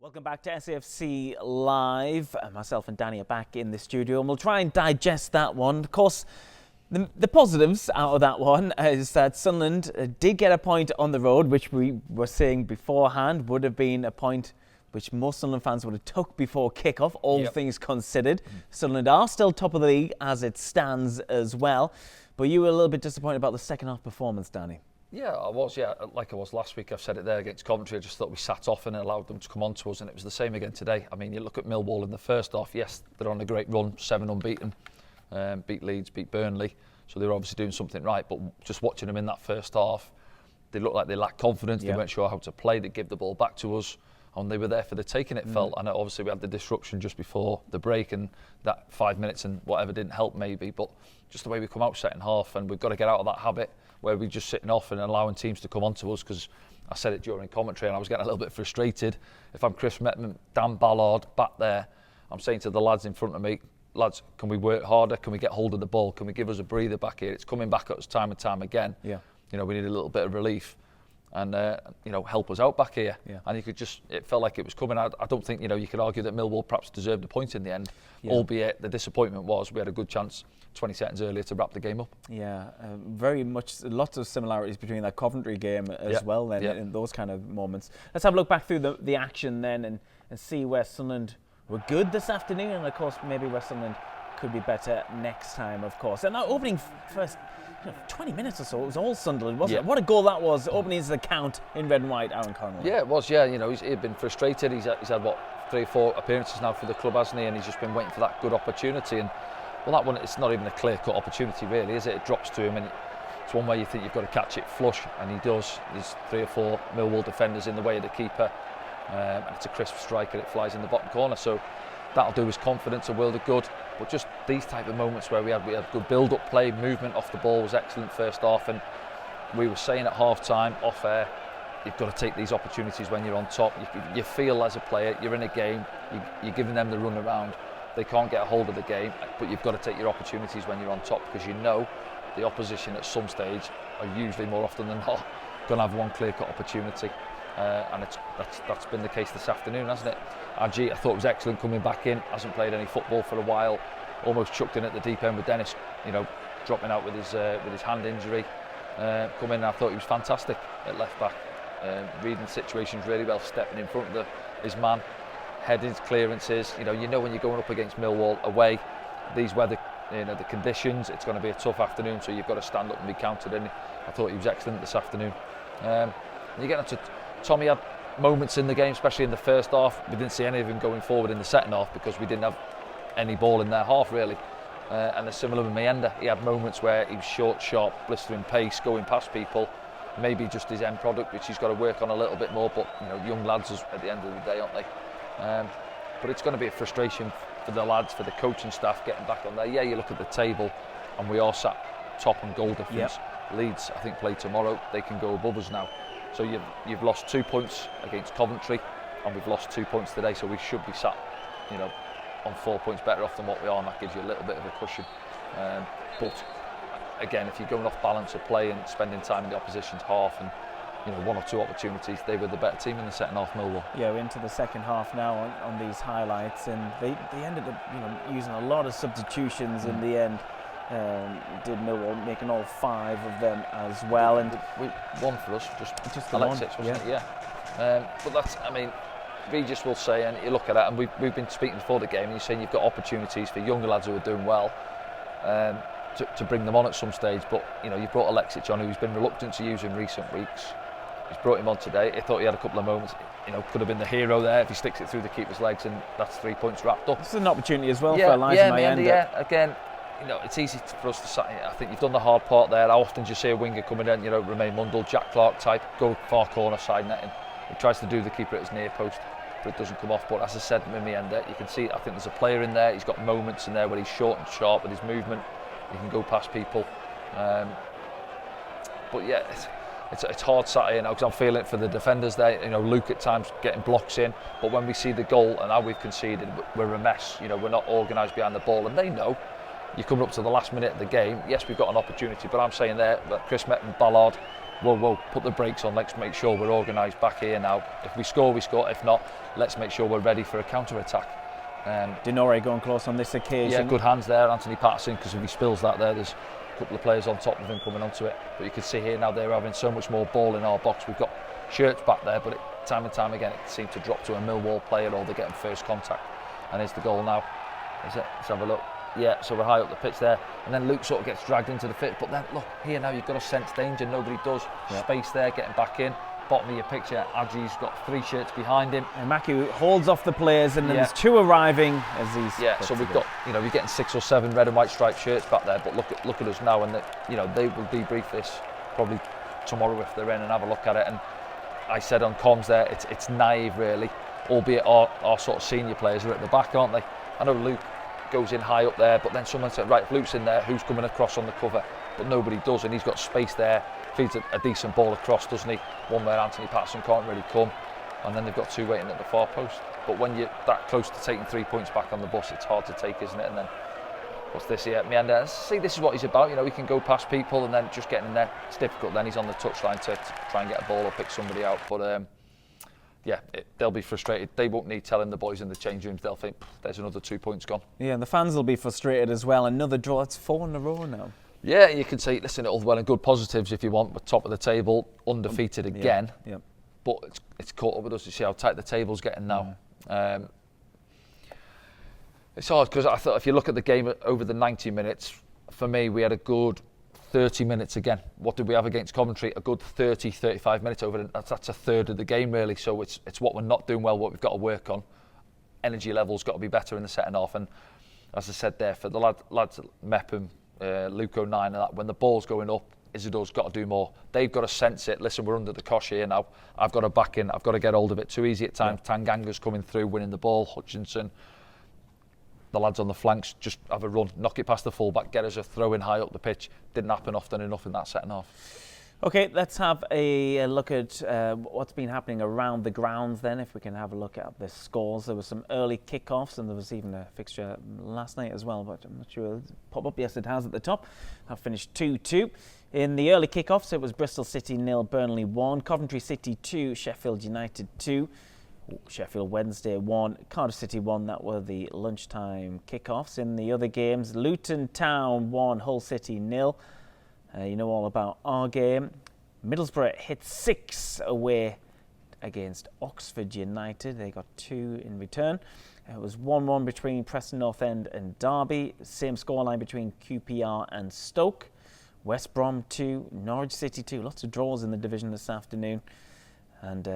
Welcome back to SAFC Live. Myself and Danny are back in the studio and we'll try and digest that one. Of course, the positives out of that one is that Sunderland did get a point on the road, which we were saying beforehand would have been a point which most Sunderland fans would have took before kick-off, all things considered. Sunderland are still top of the league as it stands as well. But you were a little bit disappointed about the second half performance, Danny. Yeah, I was, like I was last week. I've said it there against Coventry. I just thought we sat off and allowed them to come on to us, and it was the same again today. I mean, you look at Millwall in the first half, yes, they're on a great run, 7 unbeaten, beat Leeds, beat Burnley, so they're obviously doing something right, but just watching them in that first half, they looked like they lacked confidence, they weren't sure how to play, they'd give the ball back to us, and they were there for the taking, it felt. And obviously we had the disruption just before the break, and that 5 minutes and whatever didn't help maybe, but just the way we come out second half, and we've got to get out of that habit where we're just sitting off and allowing teams to come onto us, because I said it during commentary and I was getting a little bit frustrated. If I'm Chris Metman, Dan Ballard back there, I'm saying to the lads in front of me, lads, can we work harder? Can we get hold of the ball? Can we give us a breather back here? It's coming back at us time and time again. Yeah. You know, we need a little bit of relief and, you know, help us out back here. Yeah. And you could just, it felt like it was coming. I don't think, you know, you could argue that Millwall perhaps deserved a point in the end, albeit the disappointment was we had a good chance 20 seconds earlier to wrap the game up. Yeah, very much, lots of similarities between that Coventry game as well then, in those kind of moments. Let's have a look back through the action then and see where Sunderland were good this afternoon, and of course maybe where Sunderland could be better next time, of course. And that opening first 20 minutes or so, it was all Sunderland, wasn't it? What a goal that was, opening the count in red and white, Aaron Conway. Yeah, it was, you know, he'd been frustrated. He's had, what, 3 or 4 appearances now for the club, hasn't he? And he's just been waiting for that good opportunity. And well, that one, it's not even a clear-cut opportunity, really, is it? It drops to him, and it's one where you think you've got to catch it flush, and he does. There's 3 or 4 Millwall defenders in the way of the keeper, and it's a crisp strike, and it flies in the bottom corner. So that'll do his confidence a world of good. But just these type of moments where we had good build-up play, movement off the ball was excellent first half, and we were saying at half-time, off air, you've got to take these opportunities when you're on top. You feel as a player, you're in a game, you're giving them the run around. They can't get a hold of the game, but you've got to take your opportunities when you're on top, because you know the opposition at some stage are usually more often than not going to have one clear-cut opportunity, and that's been the case this afternoon, hasn't it? Ajit, I thought, was excellent coming back in, hasn't played any football for a while, almost chucked in at the deep end with Dennis, you know, dropping out with his hand injury. Come in, and I thought he was fantastic at left back, reading situations really well, stepping in front of his man. Headings, clearances, you know when you're going up against Millwall away, these weather, you know, the conditions, it's going to be a tough afternoon, so you've got to stand up and be counted in. I thought he was excellent this afternoon. You get into Tommy had moments in the game, especially in the first half. We didn't see any of him going forward in the second half because we didn't have any ball in their half really. And a similar with Mayenda, he had moments where he was short, sharp, blistering pace, going past people. Maybe just his end product, which he's got to work on a little bit more. But you know, young lads at the end of the day, aren't they? But it's going to be a frustration for the lads, for the coaching staff getting back on there. Yeah, you look at the table and we are sat top on goal difference. Leeds, I think, play tomorrow. They can go above us now. So you've lost 2 points against Coventry, and we've lost 2 points today. So we should be sat, you know, on 4 points better off than what we are, and that gives you a little bit of a cushion. But again, if you're going off balance of play and spending time in the opposition's half, and you know, 1 or 2 opportunities, they were the better team in the second half, Millwall. Yeah, we're into the second half now on these highlights, and they ended up, you know, using a lot of substitutions in the end. Did Millwall, making all 5 of them as well, and one for us, just Alexis, wasn't it? Yeah. But that's, I mean, Regis will say, and you look at it, and we've been speaking before the game, and you're saying you've got opportunities for younger lads who are doing well. To bring them on at some stage, but you know, you brought Alexis on, who's been reluctant to use in recent weeks. He's brought him on today. I thought he had a couple of moments, you know, could have been the hero there if he sticks it through the keeper's legs, and that's 3 points wrapped up. This is an opportunity as well for Elijah Mayenda. Yeah, again, you know, it's easy for us to say. I think you've done the hard part there. How often do you see a winger coming in, you know, Romain Mundle, Jack Clark type, go far corner side netting. He tries to do the keeper at his near post, but it doesn't come off. But as I said, with Mayenda, you can see, I think there's a player in there. He's got moments in there where he's short and sharp with his movement. He can go past people, but yeah, it's hard sat here now because I'm feeling it for the defenders there. You know, Luke at times getting blocks in, but when we see the goal and how we've conceded, we're a mess. You know, we're not organised behind the ball, and they know. You're coming up to the last minute of the game. Yes, we've got an opportunity, but I'm saying there that Chris Metman, Ballard, whoa, put the brakes on, let's make sure we're organised back here now. If we score, we score. If not, let's make sure we're ready for a counter-attack. Denore going close on this occasion. Yeah, good hands there, Anthony Patterson, because if he spills that there's a couple of players on top of him coming onto it. But you can see here now they're having so much more ball in our box. We've got shirts back there, but time and time again it seemed to drop to a Millwall player, or they're getting first contact. And here's the goal now. Is it? Let's have a look. Yeah, so we're high up the pitch there, and then Luke sort of gets dragged into the fit. But then look here now, you've got to sense danger. Nobody does. Yep. Space there, getting back in. Bottom of your picture, Adji's got 3 shirts behind him. And Maki holds off the players, and then there's 2 arriving as he's. Yeah, so we've got, we're getting 6 or 7 red and white striped shirts back there. But look at us now, and they will debrief this probably tomorrow if they're in and have a look at it. And I said on comms there, it's naive really, albeit our sort of senior players are at the back, aren't they? I know Luke goes in high up there, but then someone said, right, if Luke's in there, who's coming across on the cover? But nobody does, and he's got space there. Feeds a decent ball across, doesn't he? One where Anthony Patterson can't really come, and then they've got 2 waiting at the far post. But when you're that close to taking 3 points back on the bus, it's hard to take, isn't it? And then what's this here? Meander. See, this is what he's about. He can go past people, and then just getting in there, it's difficult. Then he's on the touchline to try and get a ball or pick somebody out. But they'll be frustrated. They won't need telling the boys in the change rooms. They'll think there's another 2 points gone. Yeah, and the fans will be frustrated as well. Another draw. It's 4 in a row now. Yeah, you can say, listen, all well and good positives if you want, but top of the table, undefeated again. Yeah. But it's caught up with us. You see how tight the table's getting now. It's hard because I thought if you look at the game over the 90 minutes, for me, we had a good 30 minutes again. What did we have against Coventry? A good 30, 35 minutes over. That's a third of the game, really. So it's what we're not doing well, what we've got to work on. Energy levels got to be better in the second half. And as I said there, for the lads at Mepham, Luke O'Nien and that, when the ball's going up, Isidore's got to do more. They've got to sense it. Listen, we're under the cosh here now. I've got to back in. I've got to get hold of it. Too easy at times. Yeah. Tanganga's coming through, winning the ball. Hutchinson, the lads on the flanks, just have a run, knock it past the fullback, get us a throw in high up the pitch. Didn't happen often enough in that second half. Okay, let's have a look at what's been happening around the grounds then, if we can have a look at the scores. There were some early kickoffs, and there was even a fixture last night as well, but I'm not sure it'll pop up. Yes, it has at the top. That finished 2-2. In the early kickoffs, it was Bristol City 0, Burnley 1, Coventry City 2, Sheffield United 2, Sheffield Wednesday 1, Cardiff City 1. That were the lunchtime kickoffs. In the other games, Luton Town 1, Hull City 0. You know all about our game. Middlesbrough hit 6 away against Oxford United. They got 2 in return. It was 1-1 between Preston North End and Derby. Same scoreline between QPR and Stoke. West Brom 2, Norwich City 2. Lots of draws in the division this afternoon. And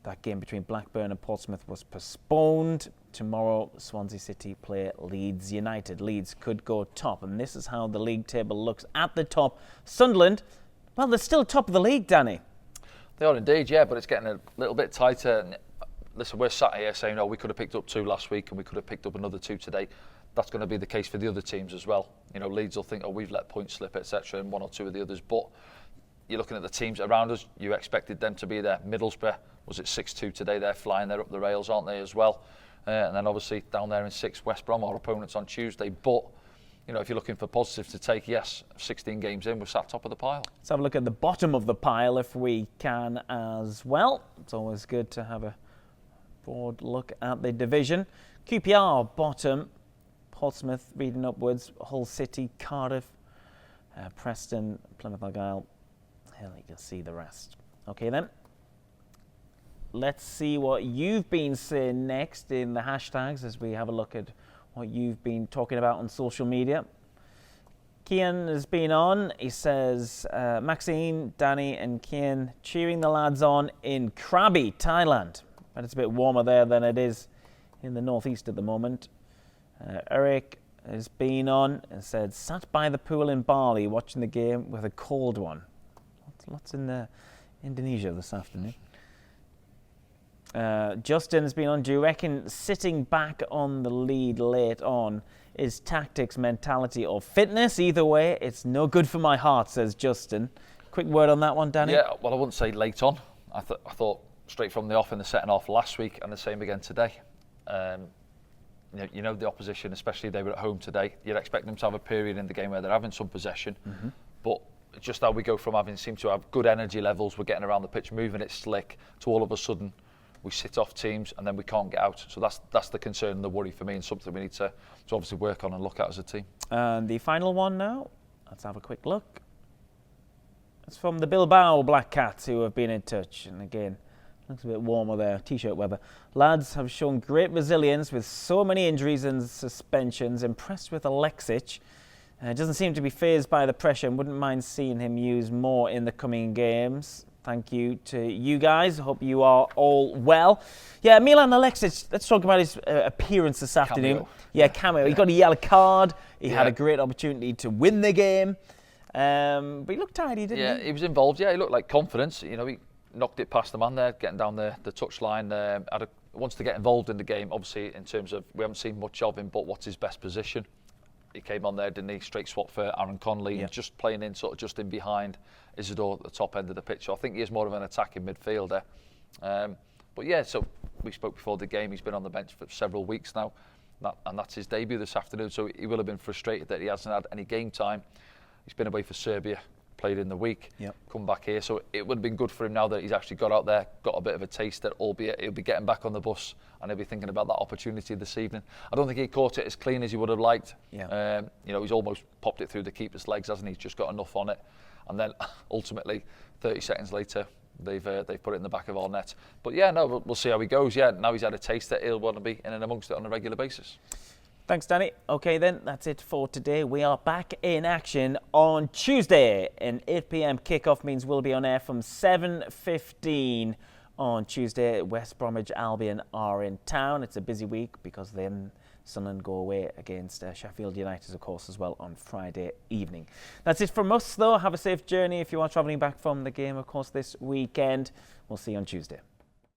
that game between Blackburn and Portsmouth was postponed. Tomorrow, Swansea City play Leeds United. Leeds could go top, and this is how the league table looks at the top. Sunderland, well, they're still top of the league, Danny. They are indeed, yeah, but it's getting a little bit tighter. And listen, we're sat here saying, oh, we could have picked up 2 last week and we could have picked up another 2 today. That's going to be the case for the other teams as well. Leeds will think, oh, we've let points slip, etc., and 1 or 2 of the others. But you're looking at the teams around us, you expected them to be there. Middlesbrough was at 6-2 today. They're flying, they're up the rails, aren't they, as well? And then obviously down there in 6th, West Brom, our opponents on Tuesday. But, if you're looking for positives to take, yes, 16 games in, we're sat top of the pile. Let's have a look at the bottom of the pile if we can as well. It's always good to have a broad look at the division. QPR bottom, Portsmouth reading upwards, Hull City, Cardiff, Preston, Plymouth Argyle. Hell, you can see the rest. Okay then. Let's see what you've been saying next in the hashtags as we have a look at what you've been talking about on social media. Kian has been on. He says, Maxine, Danny and Kian cheering the lads on in Krabi, Thailand. But it's a bit warmer there than it is in the northeast at the moment. Eric has been on and said, sat by the pool in Bali watching the game with a cold one. Lots in Indonesia this afternoon. Justin has been on. Do you reckon sitting back on the lead late on is tactics, mentality or fitness? Either way, it's no good for my heart, says Justin. Quick word on that one, Danny? Yeah, well, I wouldn't say late on. I thought straight from the off in the second half last week and the same again today. The opposition, especially they were at home today, you'd expect them to have a period in the game where they're having some possession. Mm-hmm. But just how we go from having seemed to have good energy levels, we're getting around the pitch, moving it slick, to all of a sudden we sit off teams and then we can't get out. So that's the concern and the worry for me, and something we need to obviously work on and look at as a team. And the final one now, let's have a quick look. It's from the Bilbao Black Cats, who have been in touch. And again, looks a bit warmer there, t-shirt weather. Lads have shown great resilience with so many injuries and suspensions. Impressed with Alexic. Doesn't seem to be fazed by the pressure and wouldn't mind seeing him used more in the coming games. Thank you to you guys. Hope you are all well. Yeah, Milan Alexic, let's talk about his appearance this afternoon. Cameo. He got a yellow card. He had a great opportunity to win the game. But he looked tidy, didn't he? Yeah, he was involved. Yeah, he looked like confidence. You know, he knocked it past the man there, getting down the touchline. Wants to get involved in the game, obviously, in terms of, we haven't seen much of him, but what's his best position? He came on there, didn't he? Straight swap for Aaron Connolly, and just playing in sort of just in behind Isidore at the top end of the pitch. So I think he is more of an attacking midfielder. But yeah, so we spoke before the game. He's been on the bench for several weeks now, and that's his debut this afternoon. So he will have been frustrated that he hasn't had any game time. He's been away for Serbia, played in the week, come back here. So it would have been good for him now that he's actually got out there, got a bit of a taste, that albeit he'll be getting back on the bus and he'll be thinking about that opportunity this evening. I don't think he caught it as clean as he would have liked. You know, he's almost popped it through the keeper's legs, hasn't he? He's just got enough on it. And then ultimately, 30 seconds later, they've put it in the back of our net. But yeah, no, we'll see how he goes. Yeah, now he's had a taste that he'll want to be in and amongst it on a regular basis. Thanks, Danny. Okay, then, that's it for today. We are back in action on Tuesday. An 8 p.m. kickoff means we'll be on air from 7:15 on Tuesday. West Bromwich Albion are in town. It's a busy week because then Sunderland go away against Sheffield United, of course, as well on Friday evening. That's it from us, though. Have a safe journey if you are travelling back from the game, of course, this weekend. We'll see you on Tuesday.